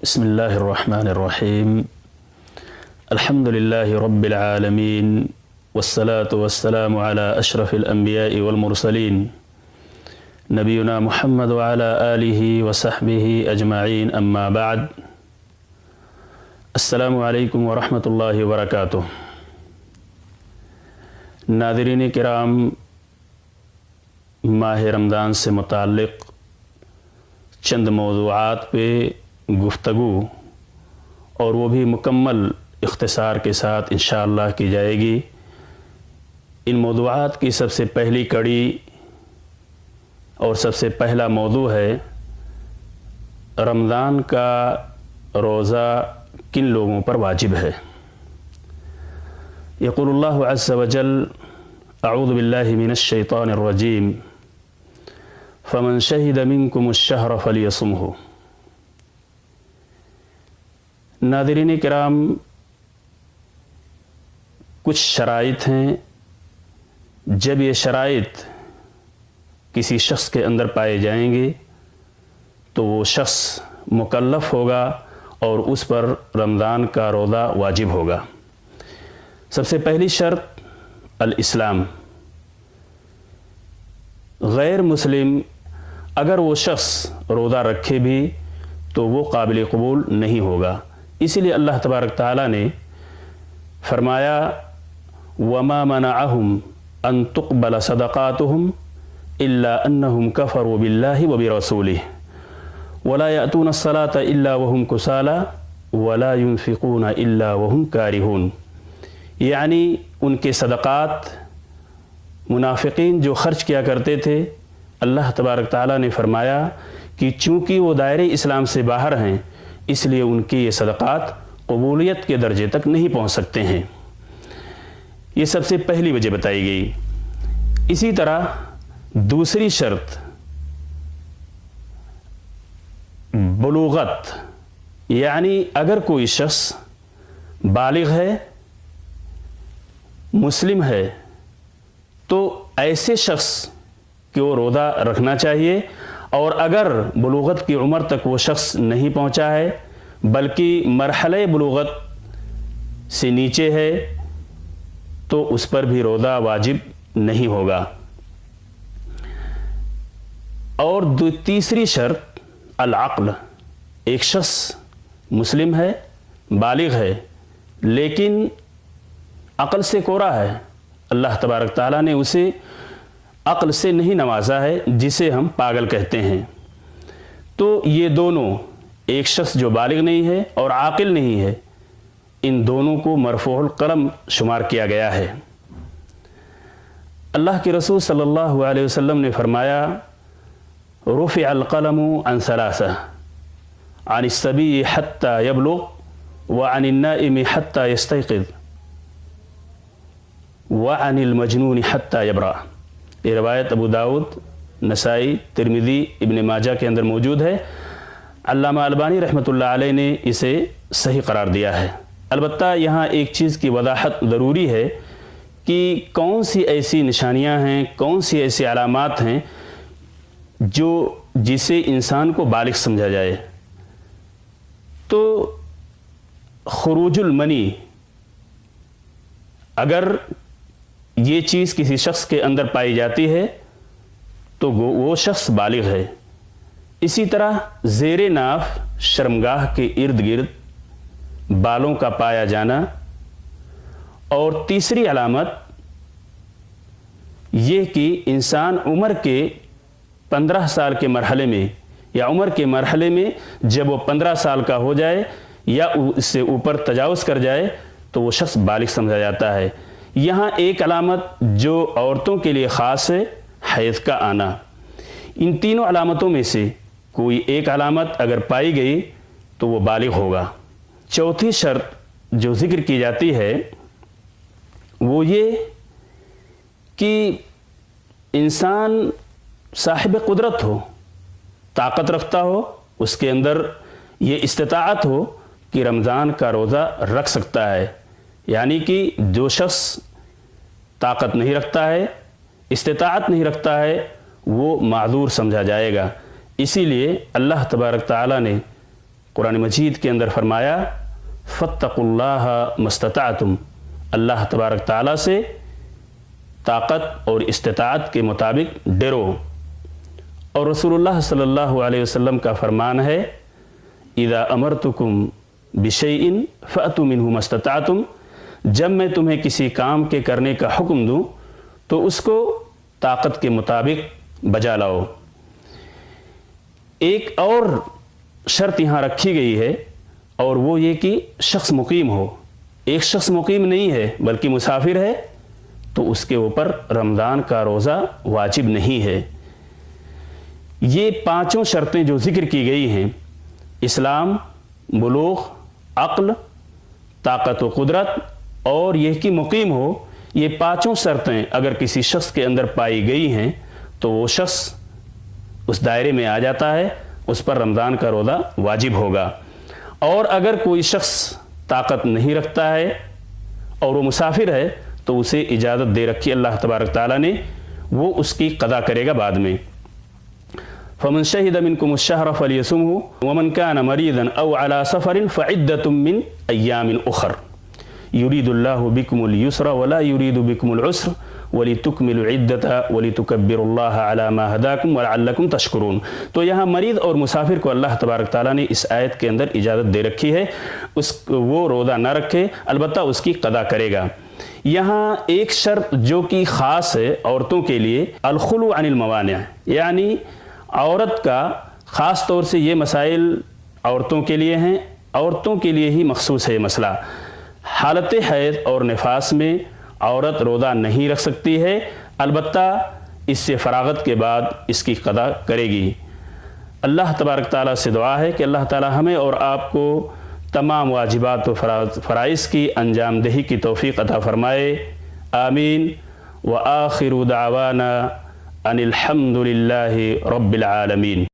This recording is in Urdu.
بسم اللہ الرحمن الرحیم الحمد للہ رب العالمین والصلاة والسلام علی اشرف الانبیاء والمرسلین نبینا محمد وعلی آلہ وصحبہ اجمعین اما بعد السلام علیکم ورحمۃ اللہ وبرکاتہ۔ ناظرین کرام، ماہ رمضان سے متعلق چند موضوعات پہ گفتگو اور وہ بھی مکمل اختصار کے ساتھ انشاءاللہ کی جائے گی۔ ان موضوعات کی سب سے پہلی کڑی اور سب سے پہلا موضوع ہے رمضان کا روزہ کن لوگوں پر واجب ہے۔ یقول اللہ عز وجل اعوذ باللہ من الشیطان الرجیم فمن شہد منکم الشہر فلیصمہ۔ ناظرین کرام، کچھ شرائط ہیں، جب یہ شرائط کسی شخص کے اندر پائے جائیں گے تو وہ شخص مکلف ہوگا اور اس پر رمضان کا روزہ واجب ہوگا۔ سب سے پہلی شرط الاسلام۔ غیر مسلم اگر وہ شخص روزہ رکھے بھی تو وہ قابل قبول نہیں ہوگا۔ اسی لیے اللہ تبارک تعالیٰ نے فرمایا وَمَا مَنَعَهُمْ أَن تُقْبَلَ صَدَقَاتُهُمْ إِلَّا أَنَّهُمْ كَفَرُوا بِاللَّهِ وَبِرَسُولِهِ وَلَا يَأْتُونَ الصَّلَاةَ إِلَّا وَهُمْ كُسَالَىٰ وَلَا يُنْفِقُونَ إِلَّا وَهُمْ كَارِهُونَ، یعنی ان کے صدقات منافقین جو خرچ کیا کرتے تھے، اللہ تبارک تعالیٰ نے فرمایا کہ چونکہ وہ دائرے اسلام سے باہر ہیں اس لیے ان کی یہ صدقات قبولیت کے درجے تک نہیں پہنچ سکتے ہیں۔ یہ سب سے پہلی وجہ بتائی گئی۔ اسی طرح دوسری شرط بلوغت، یعنی اگر کوئی شخص بالغ ہے، مسلم ہے، تو ایسے شخص کو روزہ رکھنا چاہیے، اور اگر بلوغت کی عمر تک وہ شخص نہیں پہنچا ہے بلکہ مرحلہ بلوغت سے نیچے ہے تو اس پر بھی روزہ واجب نہیں ہوگا۔ اور تیسری شرط العقل۔ ایک شخص مسلم ہے، بالغ ہے، لیکن عقل سے کوڑا ہے، اللہ تبارک تعالیٰ نے اسے عقل سے نہیں نوازا ہے، جسے ہم پاگل کہتے ہیں۔ تو یہ دونوں، ایک شخص جو بالغ نہیں ہے اور عاقل نہیں ہے، ان دونوں کو مرفوع القلم شمار کیا گیا ہے۔ اللہ کے رسول صلی اللہ علیہ وسلم نے فرمایا رفع القلم عن ثلاثہ، عن الصبی حتی یبلغ وعن النائم حتی یستیقظ وعن المجنون حتی یبرأ۔ یہ روایت ابو داؤد، نسائی، ترمذی، ابن ماجہ کے اندر موجود ہے۔ علامہ البانی رحمۃ اللہ علیہ نے اسے صحیح قرار دیا ہے۔ البتہ یہاں ایک چیز کی وضاحت ضروری ہے کہ کون سی ایسی نشانیاں ہیں، کون سی ایسی علامات ہیں جسے انسان کو بالغ سمجھا جائے۔ تو خروج المنی، اگر یہ چیز کسی شخص کے اندر پائی جاتی ہے تو وہ شخص بالغ ہے۔ اسی طرح زیر ناف شرمگاہ کے ارد گرد بالوں کا پایا جانا، اور تیسری علامت یہ کہ انسان عمر کے 15 سال کے مرحلے میں یا عمر کے مرحلے میں جب وہ 15 سال کا ہو جائے یا اس سے اوپر تجاوز کر جائے تو وہ شخص بالغ سمجھا جاتا ہے۔ یہاں ایک علامت جو عورتوں کے لیے خاص ہے، حیض کا آنا۔ ان تینوں علامتوں میں سے کوئی ایک علامت اگر پائی گئی تو وہ بالغ ہوگا۔ چوتھی شرط جو ذکر کی جاتی ہے وہ یہ کہ انسان صاحب قدرت ہو، طاقت رکھتا ہو، اس کے اندر یہ استطاعت ہو کہ رمضان کا روزہ رکھ سکتا ہے۔ یعنی کہ جو شخص طاقت نہیں رکھتا ہے، استطاعت نہیں رکھتا ہے، وہ معذور سمجھا جائے گا۔ اسی لیے اللہ تبارک تعالیٰ نے قرآن مجید کے اندر فرمایا فاتقوا اللہ مستطعتم، اللہ تبارک تعالیٰ سے طاقت اور استطاعت کے مطابق ڈرو۔ اور رسول اللہ صلی اللہ علیہ وسلم کا فرمان ہے اذا امرتکم بشیء فأتوا منہ ما استطعتم، جب میں تمہیں کسی کام کے کرنے کا حکم دوں تو اس کو طاقت کے مطابق بجا لاؤ۔ ایک اور شرط یہاں رکھی گئی ہے اور وہ یہ کہ شخص مقیم ہو۔ ایک شخص مقیم نہیں ہے بلکہ مسافر ہے تو اس کے اوپر رمضان کا روزہ واجب نہیں ہے۔ یہ پانچوں شرطیں جو ذکر کی گئی ہیں، اسلام، بلوغ، عقل، طاقت و قدرت اور یہ کہ مقیم ہو، یہ پانچوں شرطیں اگر کسی شخص کے اندر پائی گئی ہیں تو وہ شخص اس دائرے میں آ جاتا ہے، اس پر رمضان کا روزہ واجب ہوگا۔ اور اگر کوئی شخص طاقت نہیں رکھتا ہے اور وہ مسافر ہے تو اسے اجازت دے رکھی اللہ تبارک تعالیٰ نے، وہ اس کی قضا کرے گا بعد میں۔ فمن شہد منکم الشہر فلیصمہ ومن کان مریضا او علی سفر فعدۃ من ایام اخر یرید اللہ بکم اليسر ولا یرید بکم العسر وَلِتُكْمِلُ الْعِدَّةَ وَلِتُكَبِّرُ اللَّهَ عَلَى مَا هَدَاكُمْ وَلَعَلَّكُمْ تَشْكُرُونَ۔ تو یہاں مریض اور مسافر کو اللہ تبارک تعالیٰ نے اس آیت کے اندر اجازت دے رکھی ہے، وہ روزہ نہ رکھے، البتہ اس کی قضا کرے گا۔ یہاں ایک شرط جو کہ خاص ہے عورتوں کے لیے، الخلو عن الموانع، یعنی عورت کا خاص طور سے یہ مسائل عورتوں کے لیے ہیں، عورتوں کے لیے ہی مخصوص ہے یہ مسئلہ۔ حالت حیض اور نفاس میں عورت روزہ نہیں رکھ سکتی ہے، البتہ اس سے فراغت کے بعد اس کی قضا کرے گی۔ اللہ تبارک تعالیٰ سے دعا ہے کہ اللہ تعالیٰ ہمیں اور آپ کو تمام واجبات و فرائض کی انجام دہی کی توفیق عطا فرمائے، آمین۔ وآخر دعوانا ان الحمد للہ رب العالمین۔